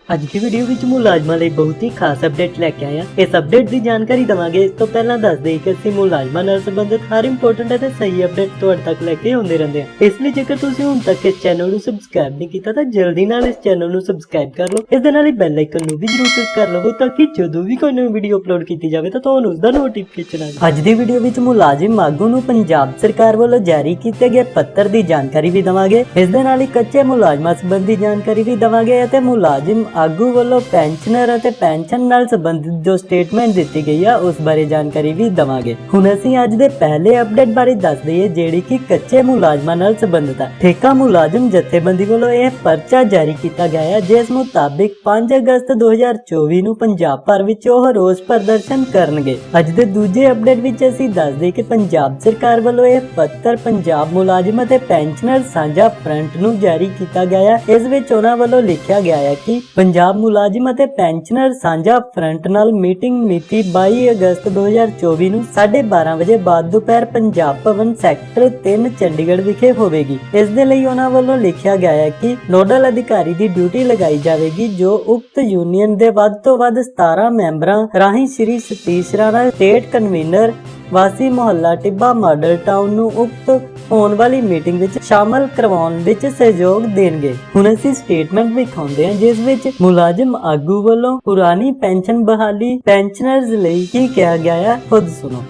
ਅੱਜ ਦੀ ਵੀਡੀਓ ਵਿੱਚ ਮੁਲਾਜ਼ਮਾਂ ਲਈ ਬਹੁਤ ਹੀ ਖਾਸ ਅਪਡੇਟ ਲੈ ਕੇ ਆਏ ਹਾਂ। ਇਸ ਅਪਡੇਟ ਦੀ ਜਾਣਕਾਰੀ ਦਵਾਂਗੇ। ਇਸ ਤੋਂ ਪਹਿਲਾਂ ਦੱਸ ਦੇਈਏ ਕਿ ਅਸੀਂ ਮੁਲਾਜ਼ਮਾਂ ਨਾਲ ਸੰਬੰਧਿਤ ਹਰ ਇੰਪੋਰਟੈਂਟ ਅਤੇ ਸਹੀ ਅਪਡੇਟ ਤੁਹਾਡੇ ਤੱਕ ਲੈ ਕੇ ਆਉਂਦੇ ਰਹਿੰਦੇ ਹਾਂ। ਇਸ ਲਈ ਜੇਕਰ ਤੁਸੀਂ ਹੁਣ ਤੱਕ ਇਸ ਚੈਨਲ ਨੂੰ ਸਬਸਕ੍ਰਾਈਬ ਨਹੀਂ ਕੀਤਾ ਤਾਂ ਜਲਦੀ ਨਾਲ ਇਸ ਚੈਨਲ ਨੂੰ ਸਬਸਕ੍ਰਾਈਬ ਕਰ ਲਓ। ਇਸ ਦੇ ਨਾਲ ਹੀ ਬੈਲ ਆਈਕਨ ਨੂੰ ਵੀ ਜ਼ਰੂਰ ਪ੍ਰੈਸ ਕਰ ਲਵੋ ਤਾਂ ਕਿ ਜਦੋਂ ਵੀ ਕੋਈ ਨਵੀਂ ਵੀਡੀਓ ਅਪਲੋਡ ਕੀਤੀ ਜਾਵੇ ਤਾਂ ਤੁਹਾਨੂੰ ਉਸ ਦਾ ਨੋਟੀਫਿਕੇਸ਼ਨ ਆ ਜਾਵੇ। ਅੱਜ ਦੀ ਵੀਡੀਓ ਵਿੱਚ ਮੁਲਾਜ਼ਮ ਆਗੂ ਨੂੰ ਪੰਜਾਬ ਸਰਕਾਰ ਵੱਲੋਂ ਜਾਰੀ ਕੀਤੇ ਗਏ ਪੱਤਰ ਦੀ ਜਾਣਕਾਰੀ ਵੀ ਦਵਾਂਗੇ। ਇਸ ਦੇ ਨਾਲ ਹੀ ਕੱਚੇ ਮੁਲਾਜ਼ਮਾਂ ਸੰਬੰਧੀ ਜਾਣਕਾਰੀ ਵੀ ਦਵਾਂਗੇ ਅਤੇ ਮੁਲਾਜ਼ਮ ਆਗੂ ਵੱਲੋਂ ਪੈਨਸ਼ਨਰ ਅਤੇ ਪੈਨਸ਼ਨ ਨਾਲ ਸੰਬੰਧਿਤ ਜੋ ਸਟੇਟਮੈਂਟ ਦਿੱਤੀ ਗਈ ਆ ਉਸ ਬਾਰੇ ਜਾਣਕਾਰੀ ਵੀ ਦਵਾਂਗੇ। ਹੁਣ ਅਸੀਂ ਅੱਜ ਦੇ ਪਹਿਲੇ ਅਪਡੇਟ ਬਾਰੇ ਦੱਸ ਦਈਏ ਜਿਹੜੀ ਕਿ ਕੱਚੇ ਮੁਲਾਜ਼ਮਾਂ ਨਾਲ ਸੰਬੰਧਿਤ ਹੈ। ਠੇਕਾ ਮੁਲਾਜ਼ਮ ਜਥੇਬੰਦੀ ਵੱਲੋਂ ਇਹ ਪਰਚਾ ਜਾਰੀ ਕੀਤਾ ਗਿਆ ਹੈ ਜਿਸ ਮੁਤਾਬਿਕ 5 ਅਗਸਤ 2024 ਨੂੰ ਪੰਜਾਬ ਭਰ ਵਿੱਚ ਉਹ ਰੋਸ ਪ੍ਰਦਰਸ਼ਨ ਕਰਨਗੇ। ਅੱਜ ਦੇ ਦੂਜੇ ਅਪਡੇਟ ਵਿੱਚ ਅਸੀਂ ਦੱਸ ਦਈਏ ਕਿ ਪੰਜਾਬ ਸਰਕਾਰ ਵੱਲੋਂ ਇਹ ਪੱਤਰ ਪੰਜਾਬ ਮੁਲਾਜ਼ਮ ਅਤੇ ਪੈਨਸ਼ਨਰ ਸਾਂਝਾ ਫਰੰਟ ਨੂੰ ਜਾਰੀ ਕੀਤਾ ਗਿਆ ਹੈ। ਇਸ ਵਿੱਚ ਉਹਨਾਂ ਵੱਲੋਂ ਲਿਖਿਆ ਗਿਆ ਹੈ ਕਿ ਪੰਜਾਬ ਮੁਲਾਜ਼ਮ ਅਤੇ ਪੈਨਸ਼ਨਰ ਸਾਂਝਾ ਫਰੰਟ ਨਾਲ ਮੀਟਿੰਗ ਮਿਤੀ 22 ਅਗਸਤ 2024 ਨੂੰ 12:30 ਵਜੇ ਬਾਅਦ ਦੁਪਹਿਰ ਪੰਜਾਬ ਭਵਨ ਸੈਕਟਰ 3 ਚੰਡੀਗੜ੍ਹ ਵਿਖੇ ਹੋਵੇਗੀ। ਇਸ ਦੇ ਲਈ ਉਹਨਾਂ ਵੱਲੋਂ ਲਿਖਿਆ ਗਿਆ ਹੈ ਕਿ ਨੋਡਲ ਅਧਿਕਾਰੀ ਦੀ ਡਿਊਟੀ ਲਗਾਈ ਜਾਵੇਗੀ ਜੋ ਉਕਤ ਯੂਨੀਅਨ ਦੇ ਵੱਧ ਤੋਂ ਵੱਧ 17 ਮੈਂਬਰਾਂ ਰਾਹੀਂ ਸ਼੍ਰੀ ਸਤੀਸ਼ ਰਾਣਾ ਸਟੇਟ ਕਨਵੀਨਰ ਵਾਸੀ ਮੁਹੱਲਾ ਟਿੱਬਾ ਮਾਡਲ ਟਾਊਨ ਨੂੰ ਉਕਤ ਹੋਣ ਵਾਲੀ ਮੀਟਿੰਗ ਵਿੱਚ ਸ਼ਾਮਲ ਕਰਵਾਉਣ ਵਿੱਚ ਸਹਿਯੋਗ ਦੇਣਗੇ। ਹੁਣ ਅਸੀਂ ਸਟੇਟਮੈਂਟ ਵਿਖਾਉਂਦੇ ਹਾਂ ਜਿਸ ਵਿੱਚ ਮੁਲਾਜ਼ਮ ਆਗੂ ਵੱਲੋਂ ਪੁਰਾਣੀ ਪੈਨਸ਼ਨ ਬਹਾਲੀ ਪੈਨਸ਼ਨਰਜ਼ ਲਈ ਕੀ ਕਿਹਾ ਗਿਆ है खुद सुनो।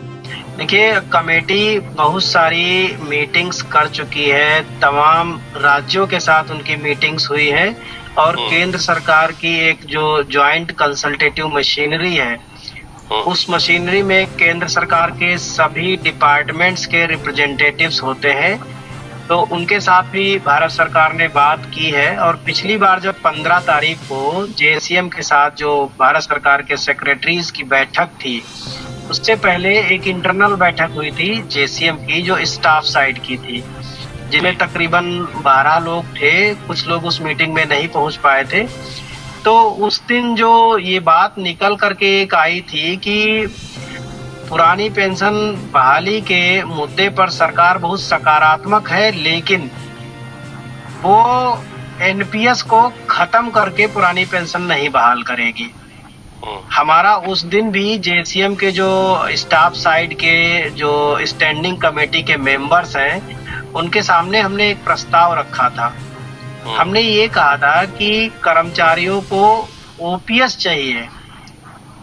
देखिए, कमेटी बहुत सारी मीटिंग्स कर चुकी है, तमाम राज्यों के साथ उनकी मीटिंग्स हुई है और केंद्र सरकार की एक जो ज्वाइंट कंसल्टेटिव मशीनरी है उस मशीनरी में केंद्र सरकार के सभी डिपार्टमेंट्स के रिप्रेजेंटेटिव्स होते हैं, तो उनके साथ भी भारत सरकार ने बात की है। और पिछली बार जब 15 तारीख को जेसीएम के साथ जो भारत सरकार के सेक्रेटरीज की बैठक थी उससे पहले एक इंटरनल बैठक हुई थी जेसीएम की जो स्टाफ साइड की थी जिनमें तकरीबन 12 लोग थे। कुछ लोग उस मीटिंग में नहीं पहुंच पाए थे। तो उस दिन जो ये बात निकल करके एक आई थी कि पुरानी पेंशन बहाली के मुद्दे पर सरकार बहुत सकारात्मक है, लेकिन वो एनपीएस को खत्म करके पुरानी पेंशन नहीं बहाल करेगी। हमारा उस दिन भी जेसीएम के जो स्टाफ साइड के जो स्टैंडिंग कमेटी के मेंबर्स हैं उनके सामने हमने एक प्रस्ताव रखा था। हमने ये कहा था कि कर्मचारियों को ओपीएस चाहिए,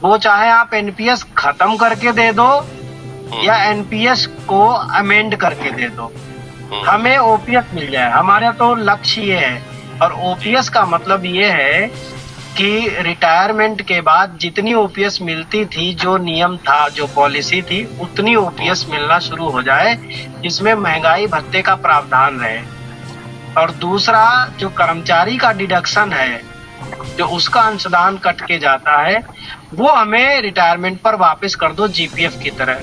वो चाहे आप एनपीएस खत्म करके दे दो या एनपीएस को अमेंड करके दे दो, हमें ओपीएस मिल जाए। हमारा तो लक्ष्य ये है। और ओपीएस का मतलब ये है कि रिटायरमेंट के बाद जितनी ओपीएस मिलती थी, जो नियम था, जो पॉलिसी थी, उतनी ओपीएस मिलना शुरू हो जाए जिसमें महंगाई भत्ते का प्रावधान रहे। और दूसरा जो कर्मचारी का डिडक्शन है, जो उसका अंशदान कट के जाता है, वो हमें रिटायरमेंट पर वापस कर दो जीपीएफ की तरह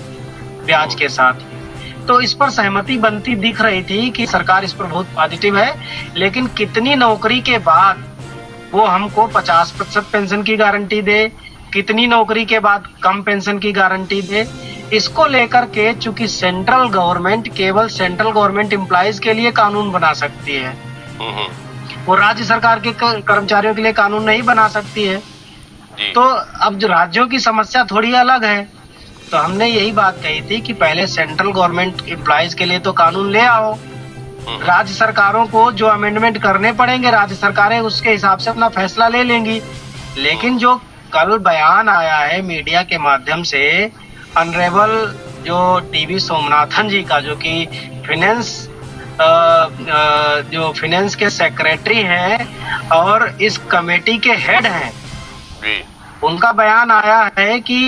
ब्याज के साथ। तो इस पर सहमति बनती दिख रही थी कि सरकार इस पर बहुत पॉजिटिव है, लेकिन कितनी नौकरी के बाद वो हमको 50% पेंशन की गारंटी दे, कितनी नौकरी के बाद कम पेंशन की गारंटी दे, इसको लेकर के चूंकि सेंट्रल गवर्नमेंट केवल सेंट्रल गवर्नमेंट एम्प्लॉइज के लिए कानून बना सकती है, वो राज्य सरकार के कर्मचारियों के लिए कानून नहीं बना सकती है। तो अब जो राज्यों की समस्या थोड़ी अलग है, तो हमने यही बात कही थी कि पहले सेंट्रल गवर्नमेंट एम्प्लॉइज के लिए तो कानून ले आओ, राज्य सरकारों को जो अमेंडमेंट करने पड़ेंगे राज्य सरकारें उसके हिसाब से अपना फैसला ले लेंगी। लेकिन जो कल बयान आया है मीडिया के माध्यम से ऑनरेबल जो टीवी सोमनाथन जी का, जो कि फाइनेंस के सेक्रेटरी हैं और इस कमेटी के हेड हैं, उनका बयान आया है कि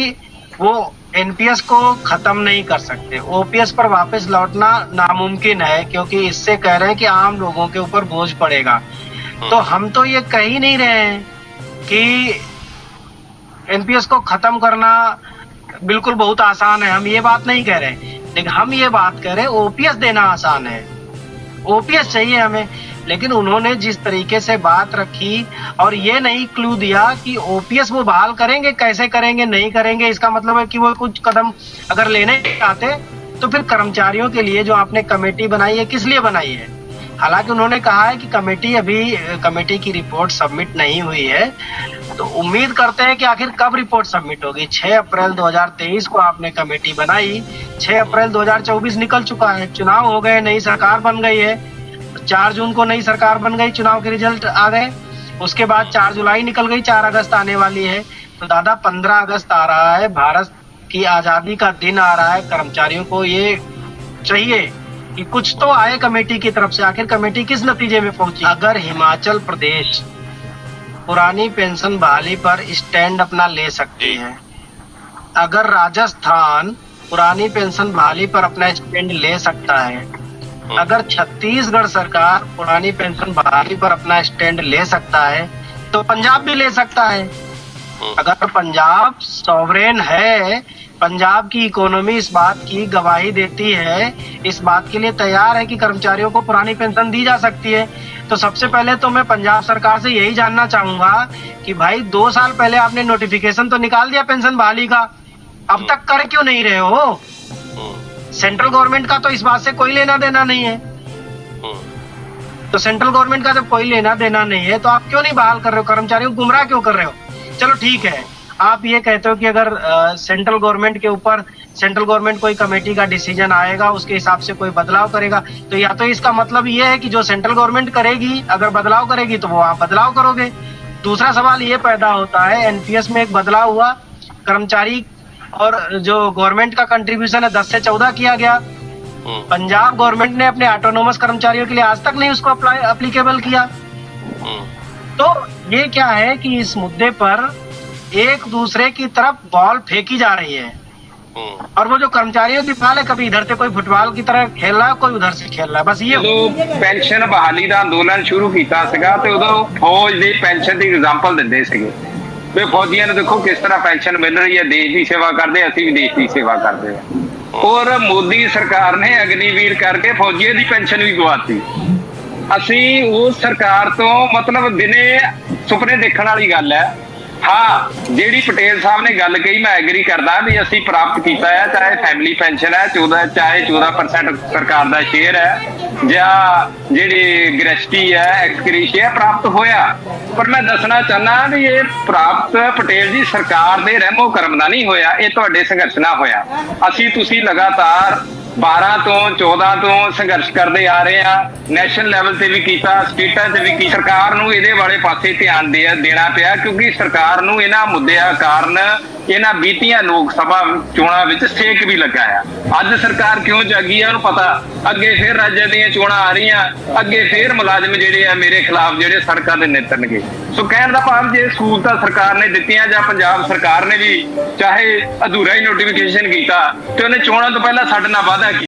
वो एनपीएस को खत्म नहीं कर सकते, ओपीएस पर वापस लौटना नामुमकिन है, क्योंकि इससे कह रहे हैं कि आम लोगों के ऊपर बोझ पड़ेगा। तो हम तो ये कह ही नहीं रहे हैं कि एनपीएस को खत्म करना बिल्कुल बहुत आसान है, हम ये बात नहीं कह रहे, लेकिन हम ये बात कह रहे हैं ओपीएस देना आसान है, ओपीएस चाहिए हमें। लेकिन उन्होंने जिस तरीके से बात रखी और ये नहीं क्लू दिया कि ओपीएस वो बहाल करेंगे, कैसे करेंगे, नहीं करेंगे, इसका मतलब है कि वो कुछ कदम अगर लेने चाहते तो फिर कर्मचारियों के लिए जो आपने कमेटी बनाई है किस लिए बनाई है? हालांकि उन्होंने कहा है कि कमेटी की रिपोर्ट सबमिट नहीं हुई है, तो उम्मीद करते हैं कि आखिर कब रिपोर्ट सबमिट होगी। 6 अप्रैल 2023 को आपने कमेटी बनाई, 6 अप्रैल 2024 निकल चुका है, चुनाव हो गए, नई सरकार बन गई है। 4 जून को नई सरकार बन गई, चुनाव के रिजल्ट आ गए, उसके बाद 4 जुलाई निकल गई, 4 अगस्त आने वाली है। तो दादा 15 अगस्त आ रहा है, भारत की आजादी का दिन आ रहा है। कर्मचारियों को ये चाहिए कि कुछ तो आए कमेटी की तरफ से। आखिर कमेटी किस नतीजे में पहुंची? अगर हिमाचल प्रदेश पुरानी पेंशन बहाली पर स्टैंड अपना ले सकती है, अगर राजस्थान पुरानी पेंशन बहाली पर अपना स्टैंड ले सकता है, अगर छत्तीसगढ़ सरकार पुरानी पेंशन बहाली पर अपना स्टैंड ले सकता है, तो पंजाब भी ले सकता है। अगर पंजाब सॉवरेन है, पंजाब की इकोनॉमी इस बात की गवाही देती है, इस बात के लिए तैयार है कि कर्मचारियों को पुरानी पेंशन दी जा सकती है, तो सबसे पहले तो मैं पंजाब सरकार से यही जानना चाहूंगा कि भाई 2 साल पहले आपने नोटिफिकेशन तो निकाल दिया पेंशन बहाली का, अब तक कर क्यों नहीं रहे हो? सेंट्रल गवर्नमेंट का तो इस बात से कोई लेना देना नहीं है। तो सेंट्रल गवर्नमेंट का जब कोई लेना देना नहीं है, तो आप क्यों नहीं बहाल कर रहे हो? कर्मचारियों को गुमराह क्यों कर रहे हो? चलो ठीक है, आप ये कहते हो कि अगर सेंट्रल गवर्नमेंट के ऊपर सेंट्रल गवर्नमेंट कोई कमेटी का डिसीजन आएगा, उसके हिसाब से कोई बदलाव करेगा, तो या तो इसका मतलब ये है कि जो सेंट्रल गवर्नमेंट करेगी, अगर बदलाव करेगी तो वो आप बदलाव करोगे। दूसरा सवाल ये पैदा होता है, एनपीएस में एक बदलाव हुआ, कर्मचारी और जो गवर्नमेंट का कंट्रीब्यूशन है 10 से 14 किया गया। पंजाब गवर्नमेंट ने अपने ऑटोनोमस कर्मचारियों के लिए आज तक नहीं उसको अप्लीकेबल किया। तो ये क्या है कि इस मुद्दे पर एक दूसरे की तरफ बॉल फेंकी जा रही है, और वो जो कर्मचारियों की फाल है, कभी इधर से कोई फुटबॉल की तरह खेल रहा है, कोई उधर से खेल रहा है, बस ये। ਪੈਨਸ਼ਨ ਬਹਾਲੀ ਦਾ ਅੰਦੋਲਨ ਸ਼ੁਰੂ ਕੀਤਾ ਸੀਗਾ ਤੇ ਉਦੋਂ ਫੌਜ ਦੀ ਪੈਨਸ਼ਨ ਦੀ ਐਗਜ਼ਾਮਪਲ ਦਿੰਦੇ ਸੀਗੇ ਵੀ ਫੌਜੀਆਂ ਨੂੰ ਦੇਖੋ ਕਿਸ ਤਰ੍ਹਾਂ ਪੈਨਸ਼ਨ ਮਿਲ ਰਹੀ ਹੈ, ਦੇਸ਼ ਦੀ ਸੇਵਾ ਕਰਦੇ, ਅਸੀਂ ਵੀ ਦੇਸ਼ ਦੀ ਸੇਵਾ ਕਰਦੇ ਹਾਂ। ਔਰ ਮੋਦੀ ਸਰਕਾਰ ਨੇ ਅਗਨੀਵੀਰ ਕਰਕੇ ਫੌਜੀਆਂ ਦੀ ਪੈਨਸ਼ਨ ਵੀ ਗਵਾਤੀ। ਅਸੀਂ ਉਸ ਸਰਕਾਰ ਤੋਂ ਮਤਲਬ ਦਿਨੇ ਸੁਪਨੇ ਦੇਖਣ ਵਾਲੀ ਗੱਲ ਹੈ। हाँ, ਜਿਹੜੀ ਪਟੇਲ ਸਾਹਿਬ ਨੇ ਗੱਲ ਕਹੀ ਮੈਂ ਐਗਰੀ ਕਰਦਾ ਵੀ ਅਸੀਂ ਪ੍ਰਾਪਤ ਕੀਤਾ ਹੈ, ਚਾਹੇ ਫੈਮਿਲੀ ਪੈਨਸ਼ਨ ਹੈ 14% ਸਰਕਾਰ ਦਾ ਸ਼ੇਅਰ ਹੈ, ਜਾਂ ਜਿਹੜੀ ਗ੍ਰੈਸਟੀ ਹੈ ਐਕਸਕ੍ਰੀਸ਼ੀਆ ਪ੍ਰਾਪਤ ਹੋਇਆ। ਪਰ ਮੈਂ ਦੱਸਣਾ ਚਾਹੁੰਦਾ ਵੀ ਇਹ ਪ੍ਰਾਪਤ ਪਟੇਲ ਜੀ ਸਰਕਾਰ ਦੇ ਰਹਿਮੋ ਕਰਮ ਦਾ ਨਹੀਂ ਹੋਇਆ, ਇਹ ਤੁਹਾਡੇ ਸੰਘਰਸ਼ ਨਾਲ ਹੋਇਆ। ਤੁਸੀਂ ਲਗਾਤਾਰ 12 ਤੋਂ 14 ਤੋਂ ਸੰਘਰਸ਼ ਕਰਦੇ ਆ ਰਹੇ ਆ, ਨੈਸ਼ਨਲ ਲੈਵਲ ਤੇ ਵੀ ਕੀਤਾ, ਸਟੇਟਾਂ ਤੇ ਵੀ ਕੀਤਾ। ਸਰਕਾਰ ਨੂੰ ਇਹਦੇ ਵਾਲੇ ਪਾਸੇ ਧਿਆਨ ਦੇਣਾ ਪਿਆ, ਕਿਉਂਕਿ ਸਰਕਾਰ ਨੂੰ ਇਹਨਾਂ ਮੁੱਦਿਆਂ ਕਾਰਨ ਇਹਨਾਂ ਬੀਤੀਆਂ ਲੋਕ ਸਭਾ ਚੋਣਾਂ ਵਿੱਚ ਸੇਕ ਵੀ ਲੱਗਾ ਆ। ਅੱਜ ਸਰਕਾਰ ਕਿਉਂ ਜਾਗੀ ਆ ਉਹਨੂੰ ਪਤਾ, ਅੱਗੇ ਫੇਰ ਰਾਜਾਂ ਦੀਆਂ ਚੋਣਾਂ ਆ ਰਹੀਆਂ, ਅੱਗੇ ਫੇਰ ਮੁਲਾਜ਼ਮ ਜਿਹੜੇ ਆ ਮੇਰੇ ਖਿਲਾਫ ਜਿਹੜੇ ਸੜਕਾਂ ਤੇ ਨਿੱਤਣਗੇ। ਸੋ ਕਹਿਣ ਦਾ ਭਾਵ ਜੇ ਸਹੂਲਤਾਂ ਸਰਕਾਰ ਨੇ ਦਿੱਤੀਆਂ ਜਾਂ ਪੰਜਾਬ ਸਰਕਾਰ ਨੇ ਵੀ ਚਾਹੇ ਅਧੂਰਾ ਹੀ ਨੋਟੀਫਿਕੇਸ਼ਨ ਕੀਤਾ ਤੇ ਉਹਨੇ ਚੋਣਾਂ ਤੋਂ ਪਹਿਲਾਂ ਸਾਡੇ ਨਾਲ ਵਾਅਦਾ